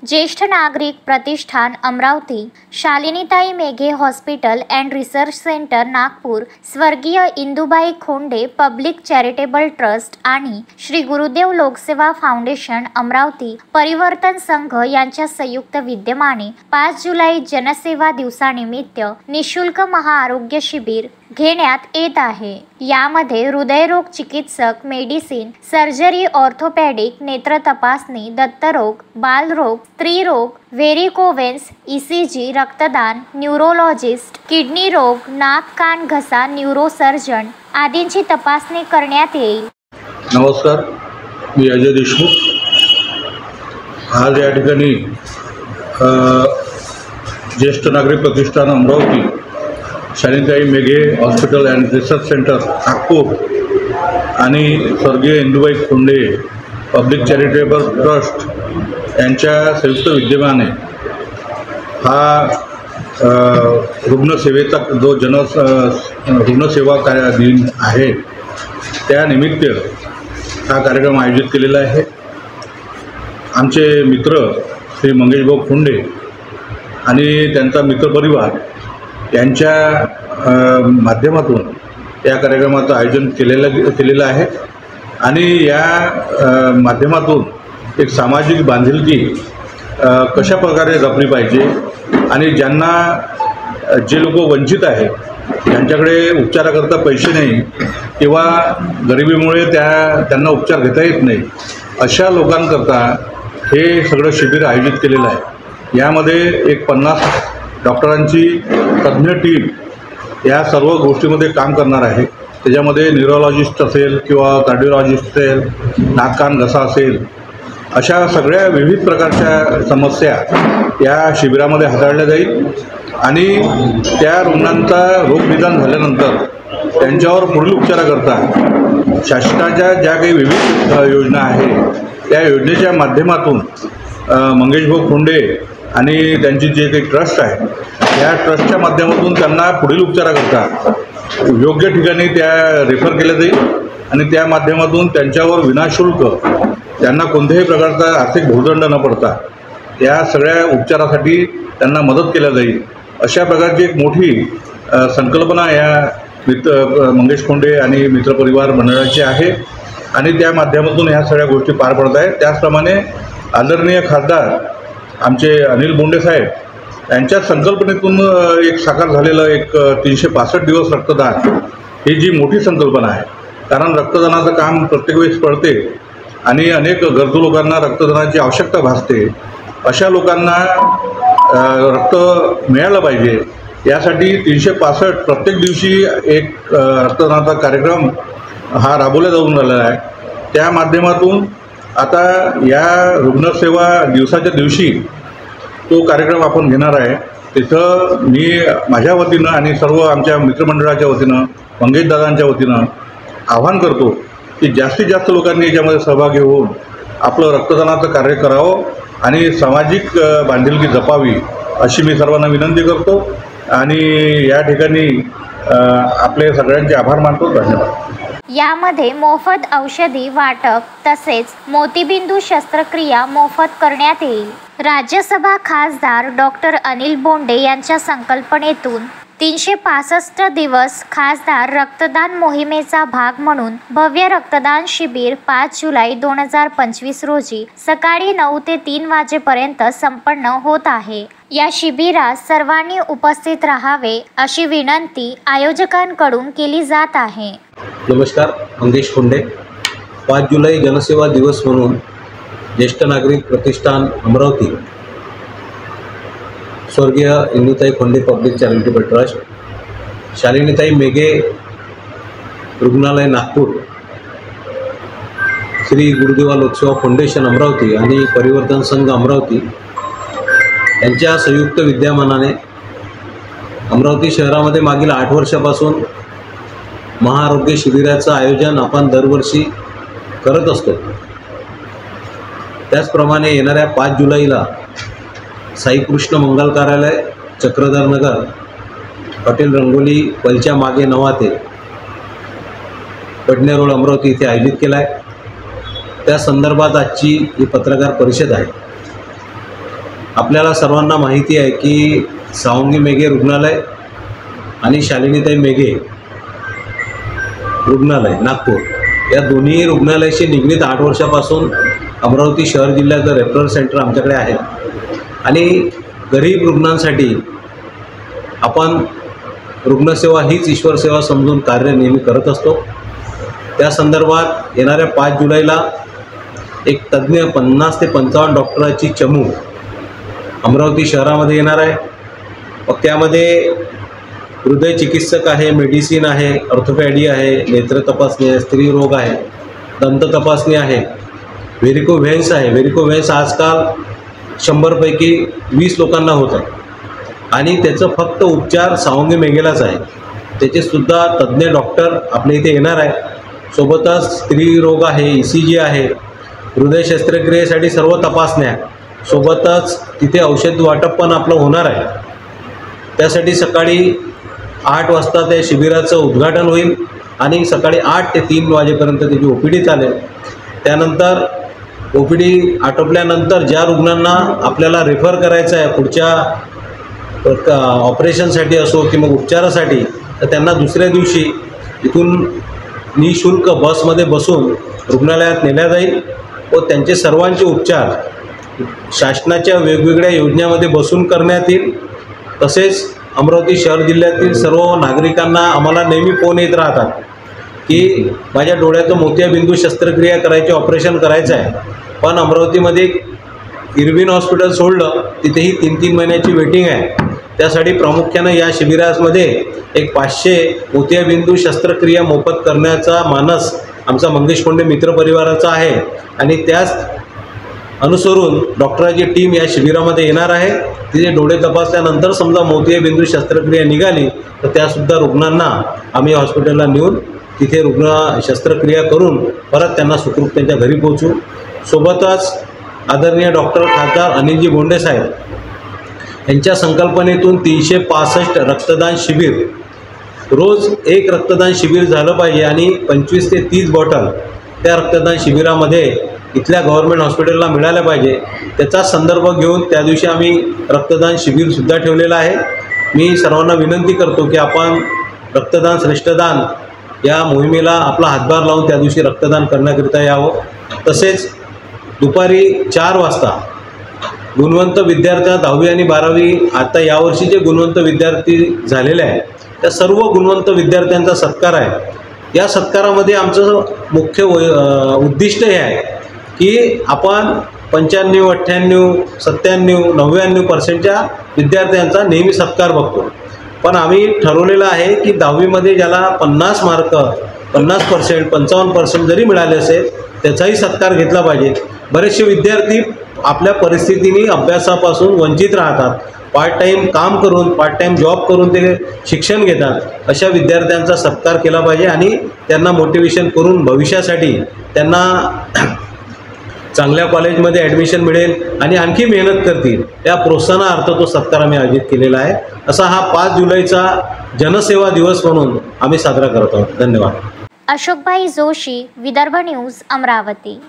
ज्येष्ठ नागरिक प्रतिष्ठान Amravati, Shalinitai Meghe hospital and research centre Nagpur, स्वर्गीय Indubai Khonde public charitable trust आणि श्री गुरुदेव लोकसेवा फाउंडेशन अमरावती परिवर्तन संघ यांच्या संयुक्त विद्यमाने 5 जुलै जनसेवा दिवसानिमित्त निशुल्क महाआरोग्य शिबिर घेण्यात येत आहे। यामध्ये हृदयरोग चिकित्सक, मेडिसिन, सर्जरी, ऑर्थोपेडिक, नेत्र तपासणी, दत्तरोग, बालरोग, स्त्रीरोग, व्हेरिकोवेन्स, ECG, रक्तदान, न्यूरोलॉजिस्ट, किडनी रोग, नाक कान घसा न्यूरोसर्जन आदींची तपासणी करण्यात येईल। नमस्कार, मी अजय देशमुख। आज या ठिकाणी ज्येष्ठ नागरिक प्रतिष्ठान Amravati, Shalinitai Meghe hospital and research centre Nagpur आणि स्वर्गीय Indubai Khonde public charitable trust यांच्या संयुक्त विद्यमाने हा रुग्णसेवेचा जो रुग्णसेवा दिन आहे त्यानिमित्त हा कार्यक्रम आयोजित केलेला आहे। आमचे मित्र श्री मंगेशभाऊ खोंडे आणि त्यांचा मित्रपरिवार यांच्या माध्यमातून या कार्यक्रमाचं आयोजन केलेलं आहे आणि या माध्यमातून एक सामाजिक बांधिलकी कशा प्रकारे जपली पाहिजे आणि ज्यांना जे लोक वंचित आहेत, ज्यांच्याकडे उपचाराकरता पैसे नाही किंवा गरिबीमुळे त्यांना उपचार घेता येत नाही, अशा लोकांकरता हे सगळं शिबिर आयोजित केलेलं आहे। यामध्ये एक 50 डॉक्टरांची तज्ज्ञ टीम या सर्व गोष्टीमध्ये काम करणार आहे। त्याच्यामध्ये न्यूरोलॉजिस्ट असेल किंवा कार्डिओलॉजिस्ट असेल, नाक कान घसा असेल, अशा सगळ्या विविध प्रकारच्या समस्या या शिबिरामध्ये हाताळल्या जाईल आणि त्या रुग्णांचा रोगनिदान झाल्यानंतर त्यांच्यावर पुढील उपचाराकरता शासनाच्या ज्या काही विविध योजना आहेत त्या योजनेच्या माध्यमातून मंगेशभाऊ खोंडे आणि त्यांची जे काही ट्रस्ट आहे या ट्रस्टच्या माध्यमातून त्यांना पुढील उपचाराकरता योग्य ठिकाणी त्या रेफर केल्या जाईल आणि त्या माध्यमातून त्यांच्यावर विनाशुल्क त्यांना कोणत्याही प्रकारचा आर्थिक भोगदंड न पडता या सगळ्या उपचारासाठी त्यांना मदत केल्या जाईल। अशा प्रकारची एक मोठी संकल्पना या मंगेश खोंडे आणि मित्रपरिवार मंडळाची आहे आणि त्या माध्यमातून ह्या सगळ्या गोष्टी पार पडत आहेत। त्याचप्रमाणे आदरणीय खासदार आमचे अनिल बोंडे साहेब यांच्या संकल्पनेतून एक साकार झालेलं एक 365 दिवस रक्तदान ही जी मोठी संकल्पना आहे, कारण रक्तदानाचं काम प्रत्येक वेळेस पडते आणि अनेक गरजू लोकांना रक्तदानाची आवश्यकता भासते। अशा लोकांना रक्त मिळालं पाहिजे यासाठी 365 प्रत्येक दिवशी एक रक्तदानाचा कार्यक्रम हा राबवला जाऊन राहिलेला आहे। त्या माध्यमातून आता या रुग्णसेवा दिवसाच्या दिवशी तो कार्यक्रम आपण घेणार आहे। तिथं मी माझ्या वतीनं आणि सर्व आमच्या मित्रमंडळाच्या वतीनं, मंगेशदादांच्या वतीनं आवाहन करतो की जास्तीत जास्त लोकांनी याच्यामध्ये सहभागी होऊन आपलं रक्तदानाचं कार्य करावं आणि सामाजिक बांधिलकी जपावी अशी मी सर्वांना विनंती करतो आणि या ठिकाणी आपले सगळ्यांचे आभार मानतो। धन्यवाद। यामध्ये मोफत औषधी वाटप तसेच मोतीबिंदू शस्त्रक्रिया मोफत करण्यात येईल। राज्यसभा खासदार डॉक्टर अनिल बोंडे यांच्या संकल्पनेतून 365 दिवस खासदार रक्तदान मोहिमेचा भाग म्हणून भव्य रक्तदान शिबिर 5 जुलै 2025 रोजी सकाळी 9 ते 3 वाजेपर्यंत संपन्न होत आहे। या शिबिरात सर्वांनी उपस्थित राहावे अशी विनंती आयोजकांकडून केली जात आहे। नमस्कार, मंगेश खोंडे। 5 जुलै जनसेवा दिवस म्हणून ज्येष्ठ नागरिक प्रतिष्ठान अमरावती, स्वर्गीय Indutai Khonde public charitable trust, शालिनीताई Meghe रुग्णालय नागपूर, श्री गुरुदेव लोकसेवा फाउंडेशन अमरावती आणि परिवर्तन संघ अमरावती यांच्या संयुक्त विद्यमानाने अमरावती शहरामध्ये मागील 8 वर्षापासून महाआरोग्य शिबिराचं आयोजन आपण दरवर्षी करत असतो। त्याचप्रमाणे येणाऱ्या 5 जुलैला साईकृष्ण मंगल कार्यालय, चक्रधरनगर, हॉटेल रंगोली पलच्या मागे नवाते, पडणे रोड, अमरावती इथे आयोजित केला आहे। त्या संदर्भात आजची ही पत्रकार परिषद आहे। आपल्याला सर्वांना माहिती आहे की सावंगी मेघे रुग्णालय आणि शालिनीताई मेघे रुग्णालय नागपूर या दोन्ही रुग्णालयाशी निगडीत 8 वर्षापासून अमरावती शहर जिल्ह्याचं रेफरल सेंटर आमच्याकडे आहे आणि गरीब रुग्णांसाठी आपण रुग्णसेवा हीच ईश्वर सेवा समजून कार्य नेहमी करत असतो। त्या संदर्भात येणाऱ्या 5 जुलैला एक तज्ज्ञ 50 ते 55 डॉक्टरांची चमू अमरावती शहरामध्ये येणार आहे। मग त्यामध्ये हृदय चिकित्सक आहे, मेडिसिन आहे, ऑर्थोपॅडी आहे, नेत्र तपासणी आहे, स्त्री रोग आहे, दंत तपासणी आहे, व्हेरिको व्हेन्स आहे। व्हेरिको व्हेन्स आजकाल 100 पैकी 20 लोकांना होत आहे आणि त्याचं फक्त उपचार सावंगी मेघेलाच आहे। त्याचेसुद्धा तज्ज्ञ डॉक्टर आपल्या इथे येणार आहे। सोबतच स्त्री रोग आहे, ECG आहे, हृदय शस्त्रक्रियेसाठी सर्व तपासण्या, सोबतच तिथे औषध वाटप पण आपलं होणार आहे। त्यासाठी सकाळी 8 वाजता त्या शिबिराचं उद्घाटन होईल आणि सकाळी 8 ते 3 वाजेपर्यंत त्याची OPD चालेल। त्यानंतर OPD आटोपल्यानंतर ज्या रुग्णांना आपल्याला रेफर करायचं आहे पुढच्या ऑपरेशनसाठी असो किंवा उपचारासाठी, तर त्यांना दुसऱ्या दिवशी इथून निःशुल्क बसमध्ये बसून रुग्णालयात नेल्या जाईल व त्यांचे सर्वांचे उपचार शासनाच्या वेगवेगळ्या योजनांमध्ये बसून करण्यात येईल। तसेच अमरावती शहर जिल्ह्यातील सर्व नागरिकांना आम्हाला नेहमी फोन येत राहतात की माझ्या डोळ्याचं मोतियाबिंदू शस्त्रक्रिया करायची, ऑपरेशन करायचं आहे, पण अमरावतीमध्ये इरविन हॉस्पिटल सोडलं तिथेही 3-3 महिन्याची वेटिंग आहे। त्यासाठी प्रामुख्यानं या शिबिरामध्ये एक 500 मोतियाबिंदू शस्त्रक्रिया मोफत करण्याचा मानस आमचा मंगेश कोंडे मित्र परिवाराचा आहे आणि त्याच अनुसरून डॉक्टरांची टीम या शिबिरामध्ये येणार आहे। तिथे डोळे तपासल्यानंतर समजा मोतियाबिंदू शस्त्रक्रिया निघाली तर त्यासुद्धा रुग्णांना आम्ही हॉस्पिटलला नेऊन तिथे रुग्ण शस्त्रक्रिया करून परत त्यांना सुखरूप त्यांच्या घरी पोहोचू। सोबतच आदरणीय डॉक्टर खासदार अनिलजी बोंडे साहेब यांच्या संकल्पनेतून 365 रक्तदान शिबिर, रोज एक रक्तदान शिबिर झालं पाहिजे आणि 25 ते 30 बॉटल त्या रक्तदान शिबिरामध्ये इथल्या गव्हर्नमेंट हॉस्पिटलला मिळाल्या पाहिजे। त्याचा संदर्भ घेऊन त्या दिवशी आम्ही रक्तदान शिबिरसुद्धा ठेवलेलं आहे। मी सर्वांना विनंती करतो की आपण रक्तदान श्रेष्ठदान या मोहिमेला आपला हातभार लावून त्या दिवशी रक्तदान करण्याकरिता यावं। तसेच दुपारी 4 वाजता गुणवंत विद्यार्थ्या 10वी आणि 12वी आता यावर्षी जे गुणवंत विद्यार्थी झालेले आहेत त्या सर्व गुणवंत विद्यार्थ्यांचा सत्कार आहे। या सत्कारामध्ये आमचं मुख्य उद्दिष्ट हे आहे की आपण 95, 98, 97, 99% विद्यार्थ्यांचा नेहमी सत्कार बघतो, पण आम्ही ठरवलेलं आहे की 10वीमध्ये ज्याला 50 मार्क 50%, 55% जरी मिळाले असेल त्याचाही सत्कार घेतला पाहिजे। बरेचसे विद्यार्थी आपल्या परिस्थितीने अभ्यासापासून वंचित राहतात, पार्ट टाईम काम करून, पार्ट टाईम जॉब करून ते शिक्षण घेतात। अशा विद्यार्थ्यांचा सत्कार केला पाहिजे आणि त्यांना मोटिवेशन करून भविष्यासाठी त्यांना चांगल्या कॉलेजमध्ये ॲडमिशन मिळेल आणि आणखी मेहनत करतील या प्रोत्साहनार्थ तो सत्कार आम्ही आयोजित केलेला आहे। असा हा 5 जुलैचा जनसेवा दिवस म्हणून आम्ही साजरा करत आहोत। धन्यवाद। अशोकभाई जोशी, विदर्भ न्यूज, अमरावती।